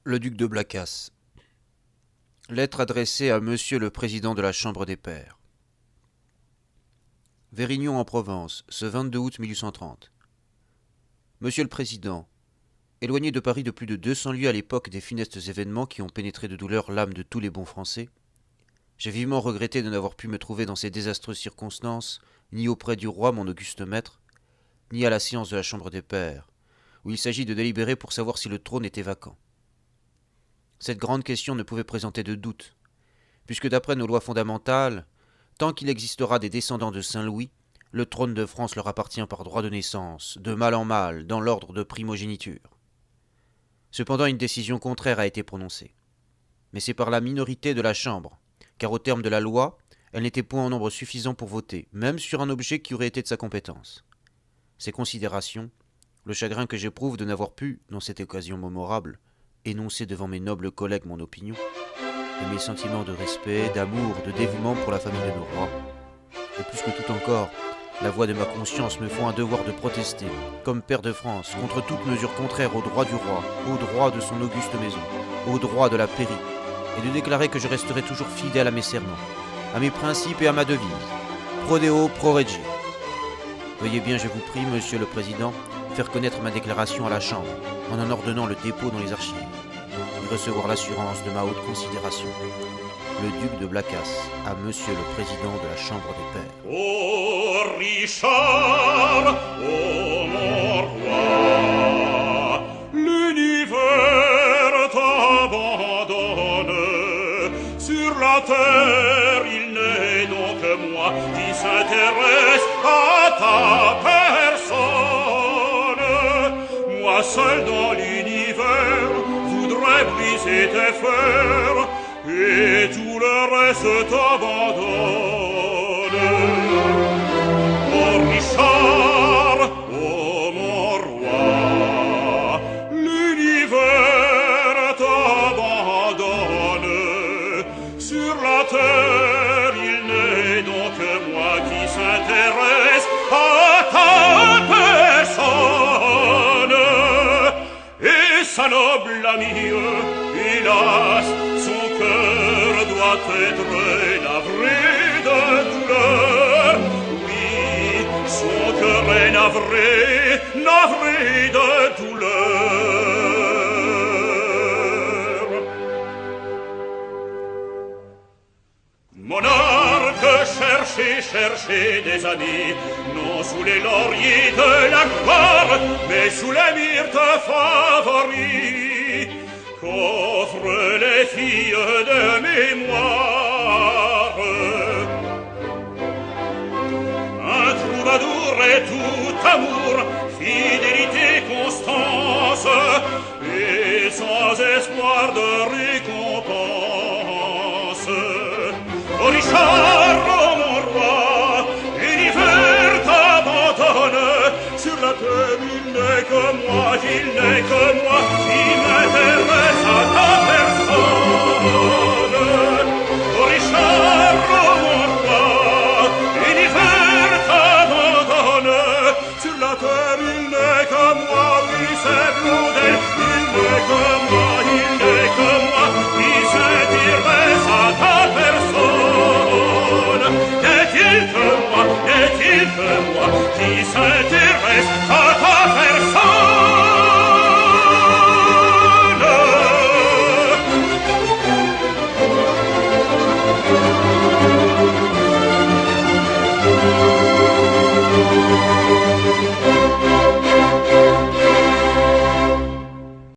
Le duc de Blacas. Lettre adressée à Monsieur le Président de la Chambre des Pairs. Vérignon en Provence, ce 22 août 1830. Monsieur le Président, éloigné de Paris de plus de 200 lieues à l'époque des funestes événements qui ont pénétré de douleur l'âme de tous les bons Français, j'ai vivement regretté de n'avoir pu me trouver dans ces désastreuses circonstances, ni auprès du roi mon auguste maître, ni à la séance de la Chambre des Pairs, où il s'agit de délibérer pour savoir si le trône était vacant. Cette grande question ne pouvait présenter de doute, puisque d'après nos lois fondamentales, tant qu'il existera des descendants de Saint-Louis, le trône de France leur appartient par droit de naissance, de mal en mal, dans l'ordre de primogéniture. Cependant, une décision contraire a été prononcée. Mais c'est par la minorité de la Chambre, car au terme de la loi, elle n'était point en nombre suffisant pour voter, même sur un objet qui aurait été de sa compétence. Ces considérations, le chagrin que j'éprouve de n'avoir pu, dans cette occasion mémorable, énoncer devant mes nobles collègues mon opinion, et mes sentiments de respect, d'amour, de dévouement pour la famille de nos rois, et plus que tout encore, la voix de ma conscience me font un devoir de protester, comme père de France, contre toute mesure contraire au droit du roi, au droit de son auguste maison, au droit de la pairie, et de déclarer que je resterai toujours fidèle à mes serments, à mes principes et à ma devise, Prodeo pro rege. Veuillez bien, je vous prie, Monsieur le Président, faire connaître ma déclaration à la Chambre, en ordonnant le dépôt dans les archives, et recevoir l'assurance de ma haute considération. Le duc de Blacas à Monsieur le Président de la Chambre des Pairs. Ô Richard, ô mon roi, l'univers t'abandonne. Sur la terre, il n'est donc que moi qui s'intéresse à ta personne. Moi seul dans l'univers voudrais briser tes fers, et tout le reste t'abandonne. Ô Richard, ô mon roi, l'univers t'abandonne. Sur la terre, il n'est donc que moi qui s'intéresse à ta personne. Et sa noble amie, hélas, son cœur doit être navré de douleur. Oui, son cœur est navré de douleur. Monarque, cherchez des amis, non sous les lauriers de la gloire, mais sous les myrtes favoris qu'offrent les filles de mémoire. Un troubadour est tout amour, fidélité, constance, et sans espoir de récompense. Ô Richard, ô mon roi, l'univers t'abandonne. Sur la terre, il n'est que moi, qui m'intéresse à ta personne. Ô Richard, ô mon roi, l'univers t'abandonne. Sur la terre, il n'est que moi, oui, c'est Blondel. Il n'est que moi, qui s'intéresse à ta personne. N'est-il que moi, qui s'intéresse à ta personne?